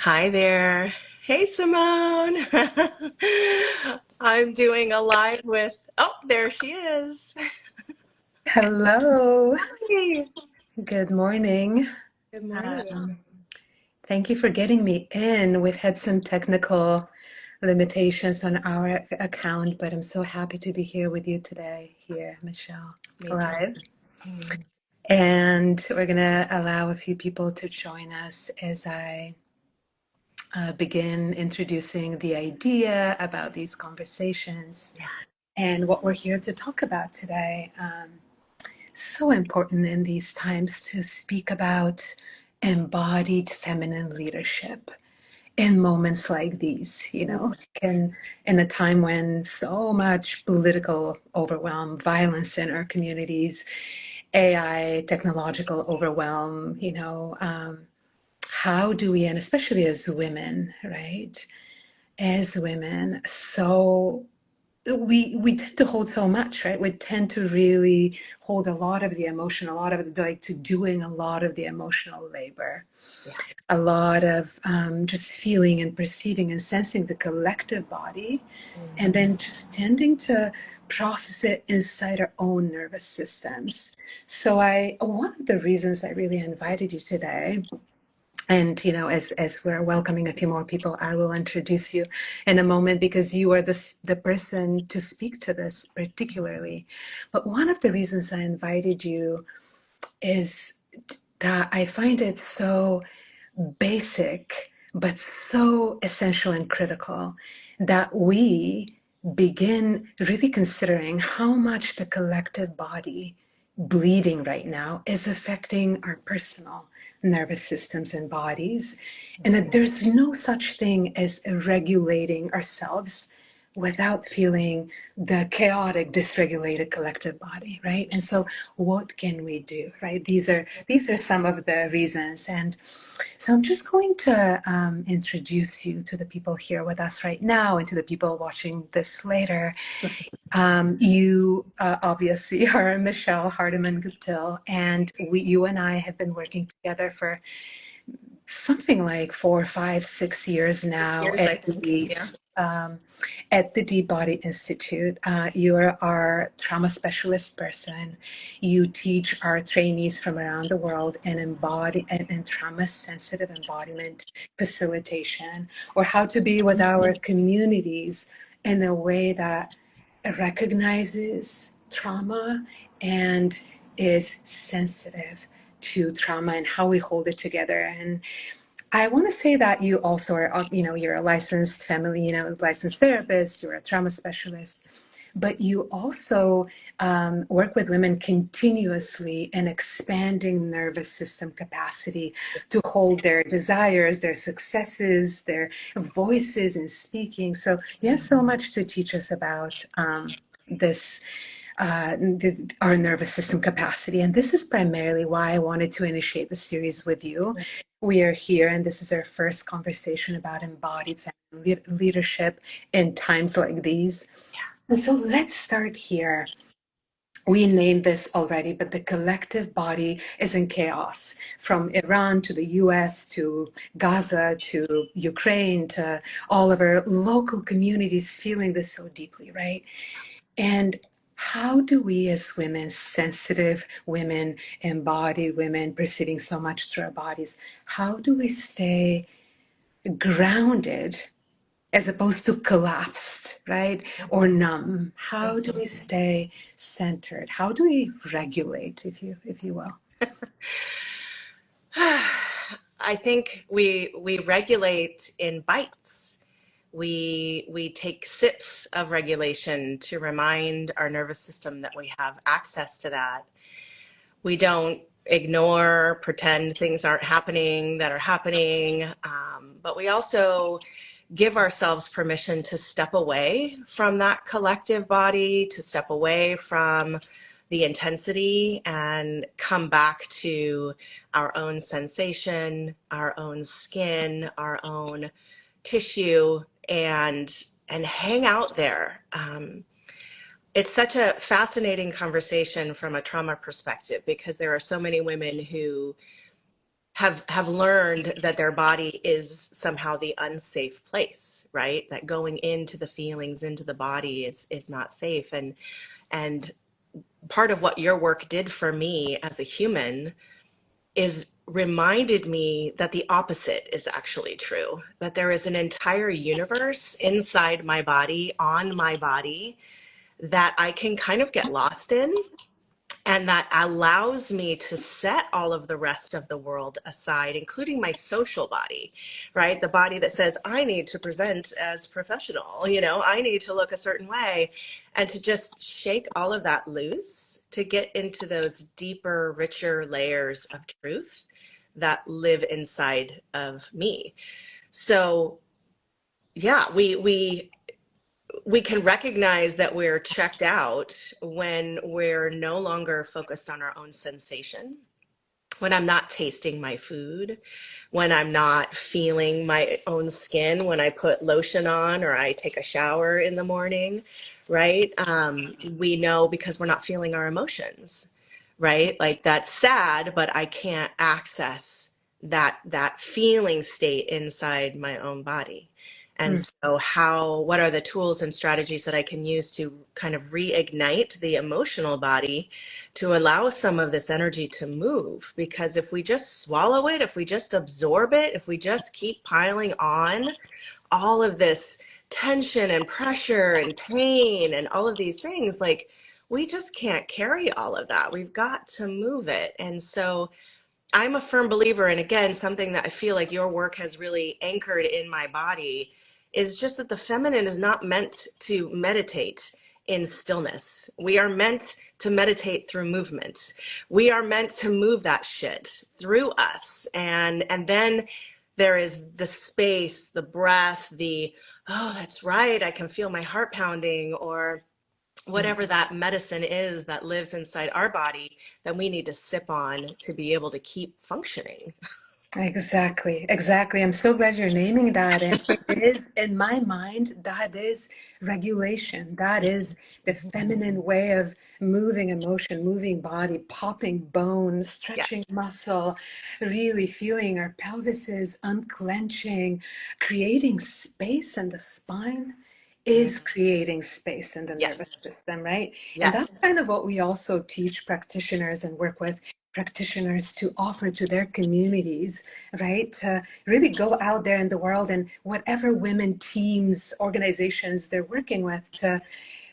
Hi there. Hey, Simone. I'm doing a live with, oh, there she is. Hello, Hey. good morning. Good morning. Um, Thank you for getting me in. We've had some technical limitations on our account, but I'm so happy to be here with you today, here, Michelle. Me All too. right. And we're going to allow a few people to join us as I begin introducing the idea about these conversations Yeah. and what we're here to talk about today. So important in these times to speak about embodied feminine leadership in moments like these, in a time when so much political overwhelm, violence in our communities, AI, technological overwhelm, how do we, and especially as women, right? As women, so we tend to hold so much, right? We tend to really hold a lot of the emotion, a lot of the, like, to doing a lot of the emotional labor, Yeah. a lot of just feeling and perceiving and sensing the collective body, and then just tending to process it inside our own nervous systems. So one of the reasons I really invited you today, and as we're welcoming a few more people, I will introduce you in a moment because you are the person to speak to this particularly. But one of the reasons I invited you is that I find it so basic, but so essential and critical that we begin really considering how much the collective body bleeding right now is affecting our personal nervous systems and bodies, and that there's no such thing as regulating ourselves without feeling the chaotic, dysregulated collective body, right? And so what can we do, right? These are some of the reasons. And so I'm just going to introduce you to the people here with us right now and to the people watching this later. You obviously are Michelle Hardiman-Guptill, and you and I have been working together for something like 4, 5, 6 years now Years, I think. Yeah. at the Deep Body Institute. You are our trauma specialist person. You teach our trainees from around the world and trauma sensitive embodiment facilitation, or how to be with our communities in a way that recognizes trauma and is sensitive to trauma and how we hold it together. And I want to say that you also are, you're a licensed family, licensed therapist, you're a trauma specialist, but you also work with women continuously in expanding nervous system capacity to hold their desires, their successes, their voices in speaking. So you have so much to teach us about this our nervous system capacity. And this is primarily why I wanted to initiate the series with you. We are here, and this is our first conversation about embodied feminine leadership in times like these. And so let's start here. We named this already, but the collective body is in chaos, from Iran to the US to Gaza to Ukraine to all of our local communities feeling this so deeply, right? And how do we as women, sensitive women, embodied women, perceiving so much through our bodies, how do we stay grounded as opposed to collapsed, right? Or numb? How do we stay centered? How do we regulate, if you will? I think we regulate in bites. We take sips of regulation to remind our nervous system that we have access to that. We don't ignore, pretend things aren't happening that are happening, but we also give ourselves permission to step away from that collective body, to step away from the intensity and come back to our own sensation, our own skin, our own tissue, and hang out there. It's such a fascinating conversation from a trauma perspective because there are so many women who have learned that their body is somehow the unsafe place, right? That going into the feelings, into the body is not safe. And part of what your work did for me as a human is reminded me that the opposite is actually true, that there is an entire universe inside my body, on my body, that I can kind of get lost in, and that allows me to set all of the rest of the world aside, including my social body, right? The body that says, I need to present as professional, I need to look a certain way, and to just shake all of that loose to get into those deeper, richer layers of truth that live inside of me. So yeah, we can recognize that we're checked out when we're no longer focused on our own sensation, when I'm not tasting my food, when I'm not feeling my own skin, when I put lotion on or I take a shower in the morning, right? We know because we're not feeling our emotions, right? Like that's sad, but I can't access that feeling state inside my own body. And so what are the tools and strategies that I can use to kind of reignite the emotional body to allow some of this energy to move? Because if we just swallow it, if we just absorb it, if we just keep piling on all of this tension and pressure and pain and all of these things, like we just can't carry all of that. We've got to move it. And so I'm a firm believer, and again, something that I feel like your work has really anchored in my body is just that the feminine is not meant to meditate in stillness. We are meant to meditate through movement. We are meant to move that shit through us. And then there is the space, the breath, oh, that's right, I can feel my heart pounding, or whatever that medicine is that lives inside our body that we need to sip on to be able to keep functioning. Exactly, exactly. I'm so glad you're naming that. And it is, in my mind, that is regulation. That is the feminine way of moving emotion, moving body, popping bone, Yeah. stretching muscle, really feeling our pelvises unclenching, creating space in the spine is creating space in the nervous Yes. system, right? And Yes. that's kind of what we also teach practitioners and work with practitioners to offer to their communities, right? To really go out there in the world and whatever women teams, organizations they're working with, to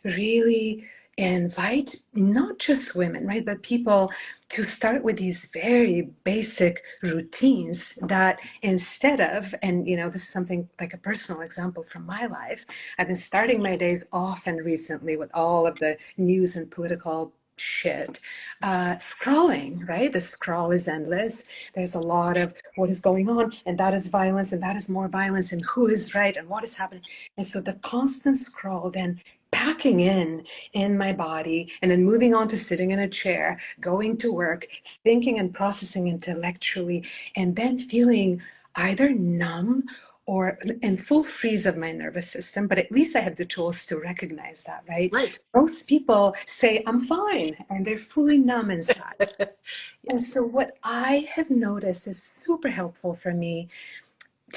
really invite not just women, right, but people to start with these very basic routines that instead of, and this is something like a personal example from my life, I've been starting my days often recently with all of the news and political shit, scrolling, right? The scroll is endless. There's a lot of what is going on, and that is violence, and that is more violence, and who is right, and what is happening. And so the constant scroll then packing in my body, and then moving on to sitting in a chair, going to work, thinking and processing intellectually, and then feeling either numb or in full freeze of my nervous system, but at least I have the tools to recognize that, right? Right. Most people say, I'm fine, and they're fully numb inside. And Yes. so what I have noticed is super helpful for me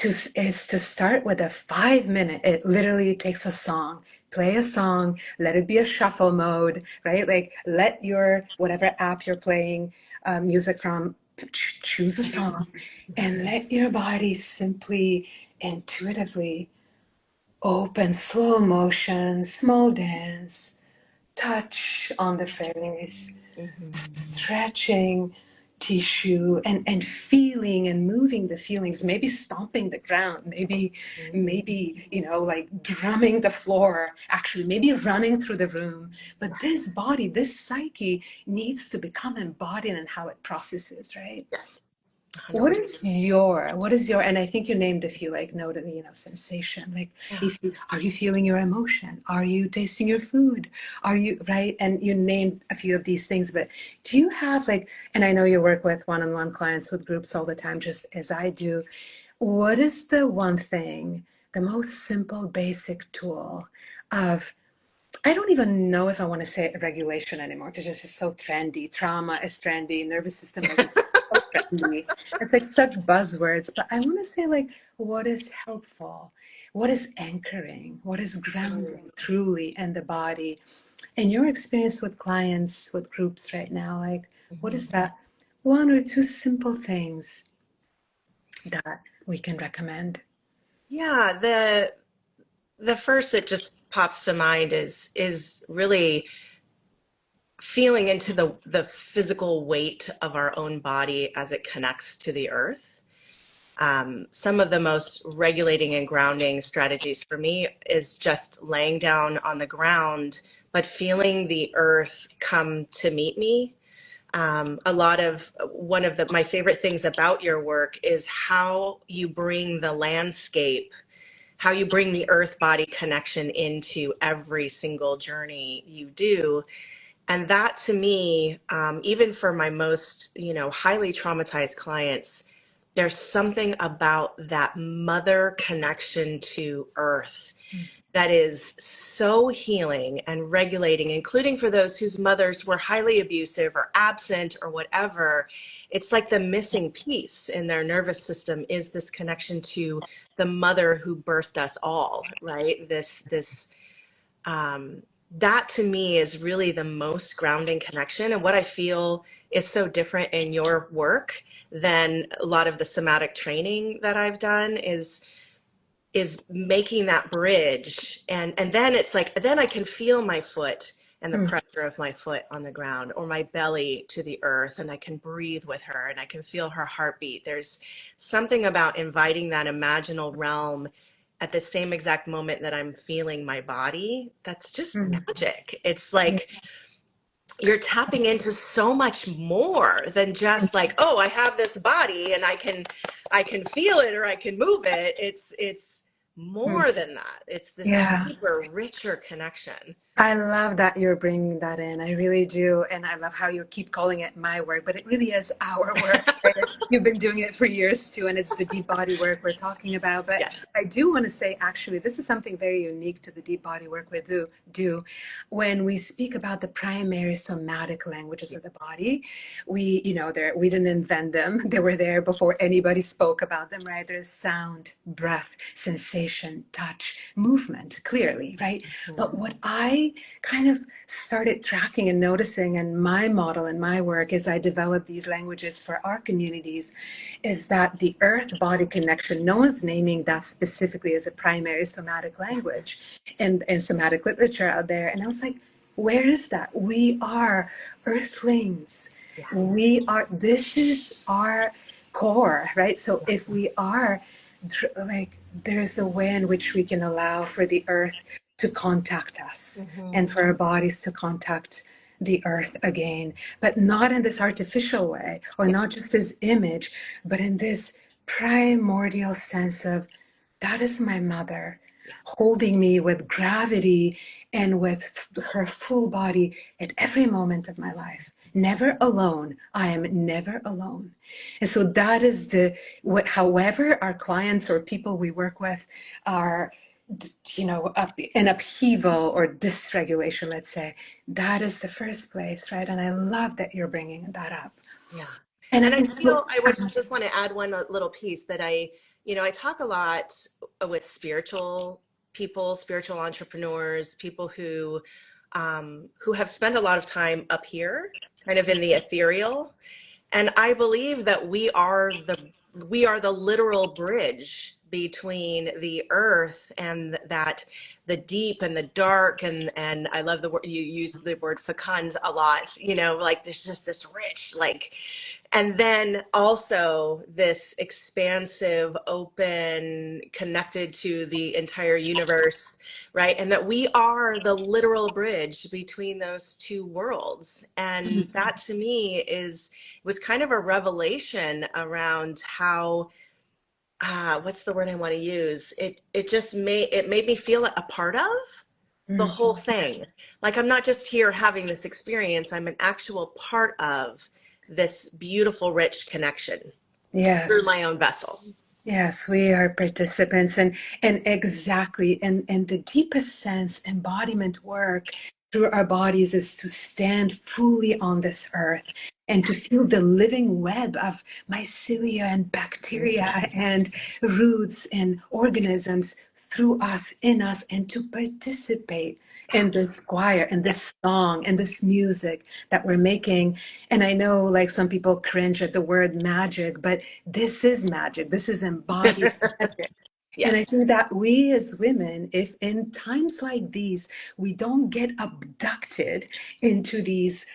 is to start with a 5 minute, it literally takes a song, play a song, let it be a shuffle mode, right? Like let your, whatever app you're playing music from, choose a song and let your body simply intuitively open, slow motion, small dance, touch on the face, stretching tissue and feeling and moving the feelings, maybe stomping the ground, maybe like drumming the floor, actually maybe running through the room. But this body, this psyche needs to become embodied in how it processes, right? Yes. What 100%. is your, and I think you named a few, like noted, sensation, like Yeah. are you feeling your emotion? Are you tasting your food? Are you, right? And you named a few of these things, but do you have like, and I know you work with one-on-one clients with groups all the time, just as I do. What is the one thing, the most simple, basic tool of, I don't even know if I want to say regulation anymore because it's just so trendy. Trauma is trendy, nervous system regulation trendy. It's like such buzzwords, but I want to say like, what is helpful? What is anchoring? What is grounding truly in the body? And your experience with clients, with groups right now, like, what Mhm. is that one or two simple things that we can recommend? Yeah, the first that just pops to mind is really feeling into the physical weight of our own body as it connects to the earth. Some of the most regulating and grounding strategies for me is just laying down on the ground, but feeling the earth come to meet me. A lot of one of my favorite things about your work is how you bring the landscape, how you bring the earth body connection into every single journey you do. And that to me, even for my most, highly traumatized clients, there's something about that mother connection to earth that is so healing and regulating, including for those whose mothers were highly abusive or absent or whatever. It's like the missing piece in their nervous system is this connection to the mother who birthed us all, right? Um, that to me is really the most grounding connection. And what I feel is so different in your work than a lot of the somatic training that I've done is making that bridge. And then it's like, then I can feel my foot and the Mm, pressure of my foot on the ground or my belly to the earth, and I can breathe with her and I can feel her heartbeat. There's something about inviting that imaginal realm at the same exact moment that I'm feeling my body that's just mm, magic. It's like you're tapping into so much more than just like, oh, I have this body and I can feel it or I can move it. It's mm. more than that. It's this Yeah. deeper, richer connection. I love that you're bringing that in. I really do. And I love how you keep calling it my work, but it really is our work. Right? You've been doing it for years too, and it's the deep body work we're talking about. But Yes. I do want to say, actually, this is something very unique to the deep body work we do. When we speak about the primary somatic languages of the body, we didn't invent them. They were there before anybody spoke about them, right? There's sound, breath, sensation, touch, movement, clearly, right? But what I kind of started tracking and noticing, and my model and my work as I develop these languages for our communities, is that the earth body connection, no one's naming that specifically as a primary somatic language and somatic literature out there. And I was like, where is that? We are earthlings. Yeah. This is our core, right? So if we are like, there's a way in which we can allow for the earth to contact us Mm-hmm. and for our bodies to contact the earth again, but not in this artificial way or Yeah. not just as image, but in this primordial sense of that is my mother Yeah. holding me with gravity and with her full body at every moment of my life. Never alone. I am never alone. And so that is however our clients or people we work with are, in upheaval or dysregulation, let's say, that is the first place, right? And I love that you're bringing that up. Yeah. And And I I feel so, I would just want to add one little piece that I talk a lot with spiritual people, spiritual entrepreneurs, people who have spent a lot of time up here, kind of in the ethereal. And I believe that we are the literal bridge between the earth and that the deep and the dark, and I love the word you use, the word fecund a lot, like there's just this rich, like, and then also this expansive, open, connected to the entire universe, right? And that we are the literal bridge between those two worlds. And that to me was kind of a revelation around how what's the word I want to use? It made me feel a part of the mm, whole thing. Like I'm not just here having this experience, I'm an actual part of this beautiful, rich connection through yes. my own vessel. Yes, we are participants, and exactly, and the deepest sense, embodiment work through our bodies is to stand fully on this earth and to feel the living web of mycelia and bacteria and roots and organisms through us, in us, and to participate in this choir and this song and this music that we're making. And I know like some people cringe at the word magic, but this is magic. This is embodied magic. And I Yes. think that we as women, if in times like these, we don't get abducted into these,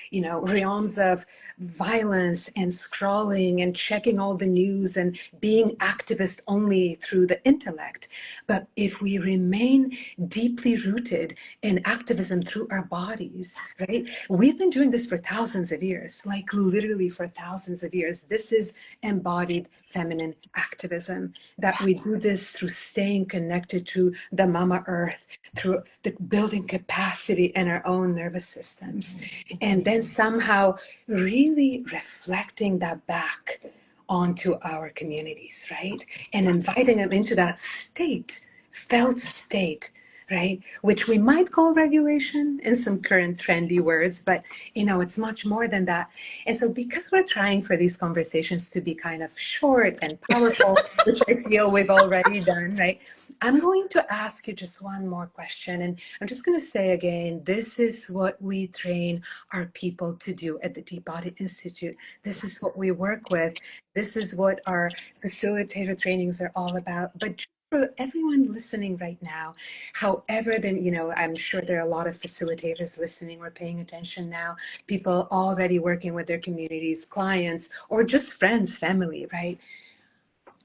realms of violence and scrolling and checking all the news and being activist only through the intellect, but if we remain deeply rooted in activism through our bodies, right? We've been doing this for thousands of years, like literally for thousands of years. This is embodied feminine activism, that we do this through staying connected to the mama earth, through the building capacity in our own nervous systems, and then somehow really reflecting that back onto our communities, right? And inviting them into that state, felt state, right? Which we might call regulation in some current trendy words, but it's much more than that. And so because we're trying for these conversations to be kind of short and powerful, which I feel we've already done, right? I'm going to ask you just one more question. And I'm just going to say again, this is what we train our people to do at the Deep Body Institute. This is what we work with. This is what our facilitator trainings are all about. But just for everyone listening right now, however, then, I'm sure there are a lot of facilitators listening or paying attention now, people already working with their communities, clients, or just friends, family, right?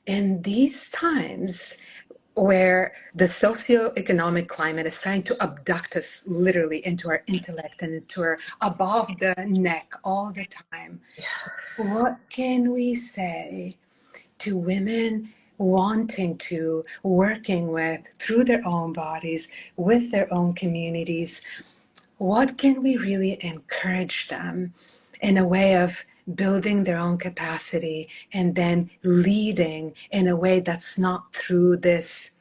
In these times, where the socioeconomic climate is trying to abduct us literally into our intellect and into our above the neck all the time. What can we say to women wanting to, working with, through their own bodies, with their own communities? What can we really encourage them in a way of building their own capacity and then leading in a way that's not through this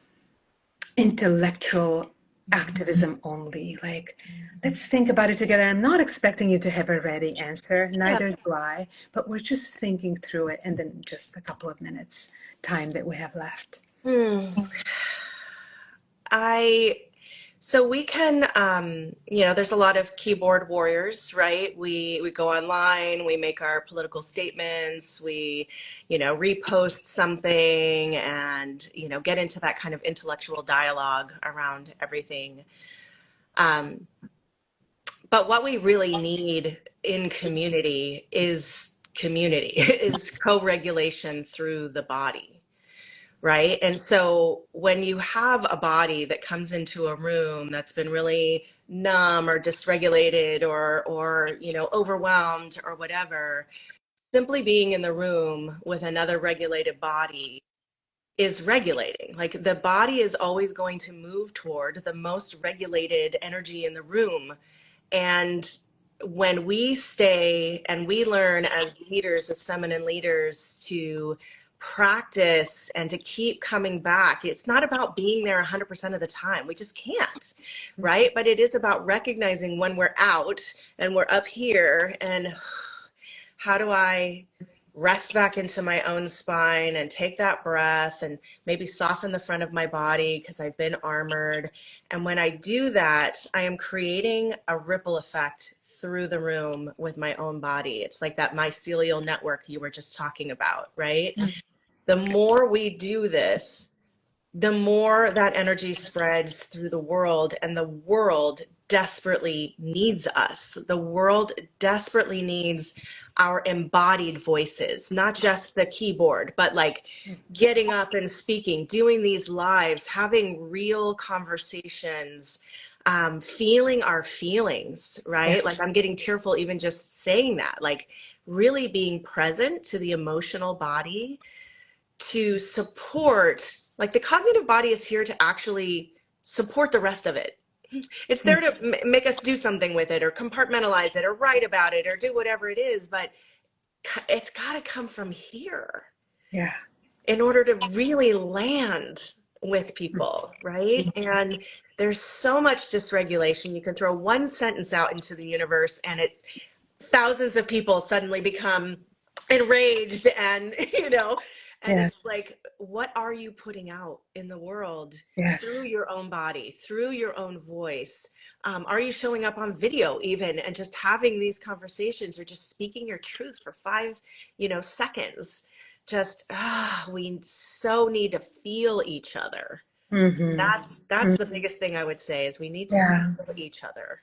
intellectual activism only? Like, let's think about it together. I'm not expecting you to have a ready answer, Yeah. neither do I, but we're just thinking through it, and then just a couple of minutes time that we have left. Hmm. So we can, there's a lot of keyboard warriors, right? We go online, we make our political statements, we, repost something and, get into that kind of intellectual dialogue around everything. Um, but what we really need in community, is co-regulation through the body. Right. And so when you have a body that comes into a room that's been really numb or dysregulated or, overwhelmed or whatever, simply being in the room with another regulated body is regulating. Like the body is always going to move toward the most regulated energy in the room. And when we stay and we learn as leaders, as feminine leaders, to practice and to keep coming back, it's not about being there 100% of the time. We just can't, right? But it is about recognizing when we're out and we're up here and how do I rest back into my own spine and take that breath and maybe soften the front of my body because I've been armored. And when I do that, I am creating a ripple effect through the room with my own body. It's like that mycelial network you were just talking about, right? The more we do this, the more that energy spreads through the world, and the world desperately needs us. The world desperately needs our embodied voices, not just the keyboard, but like getting up and speaking, doing these lives, having real conversations, feeling our feelings, Yeah. right? Like I'm getting tearful even just saying that, like really being present to the emotional body to support, like the cognitive body is here to actually support the rest of it. It's there to make us do something with it or compartmentalize it or write about it or do whatever it is, but it's got to come from here Yeah. in order to really land with people, right? And there's so much dysregulation. You can throw one sentence out into the universe and it thousands of people suddenly become enraged and and Yes, it's like, what are you putting out in the world through yes. your own body, through your own voice? Are you showing up on video even and just having these conversations or just speaking your truth for 5 seconds? Just we so need to feel each other. Mm-hmm. That's the biggest thing I would say, is we need to Yeah. feel each other.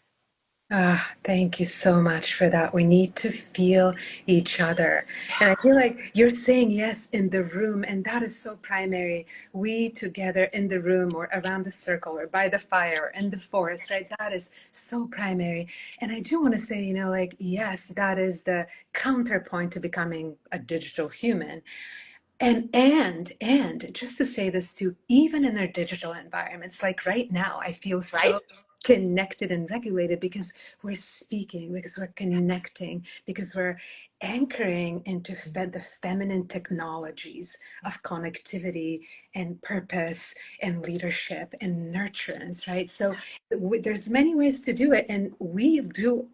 Ah, thank you so much for that. We need to feel each other. And I feel like you're saying yes in the room, and that is so primary. We together in the room or around the circle or by the fire or in the forest, right? That is so primary. And I do want to say, like, yes, that is the counterpoint to becoming a digital human. And just to say this too, even in their digital environments, like right now, I feel Right. so connected and regulated because we're speaking, because we're connecting, because we're anchoring into the feminine technologies of connectivity and purpose and leadership and nurturance, right? So there's many ways to do it, and we do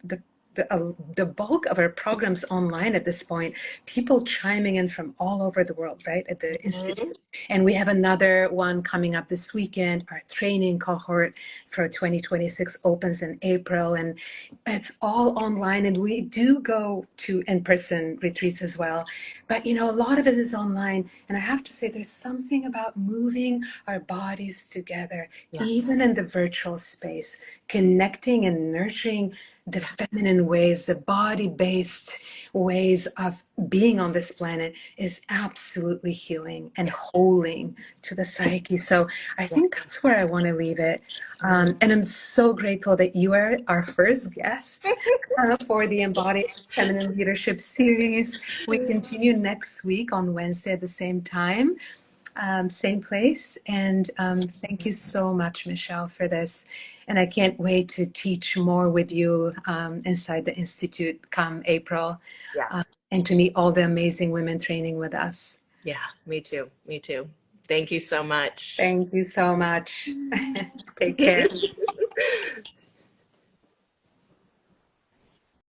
the bulk of our programs online at this point, people chiming in from all over the world, right, at the Mhm. Institute. And we have another one coming up this weekend. Our training cohort for 2026 opens in April, and it's all online. And we do go to in-person retreats as well. But, a lot of it is online. And I have to say, there's something about moving our bodies together, Yes. even in the virtual space, connecting and nurturing the Yeah. feminine ways, the body-based ways of being on this planet is absolutely healing and Yeah. holding to the psyche. So I Yeah. think that's where I want to leave it. Mm. And I'm so grateful that you are our first guest for the Embodied Feminine Leadership Series. We continue next week on Wednesday at the same time, same place. And thank you so much, Michelle, for this. And I can't wait to teach more with you inside the Institute come April, Yeah. and to meet all the amazing women training with us. Yeah. Me too. Me too. Thank you so much. Thank you so much. Take care.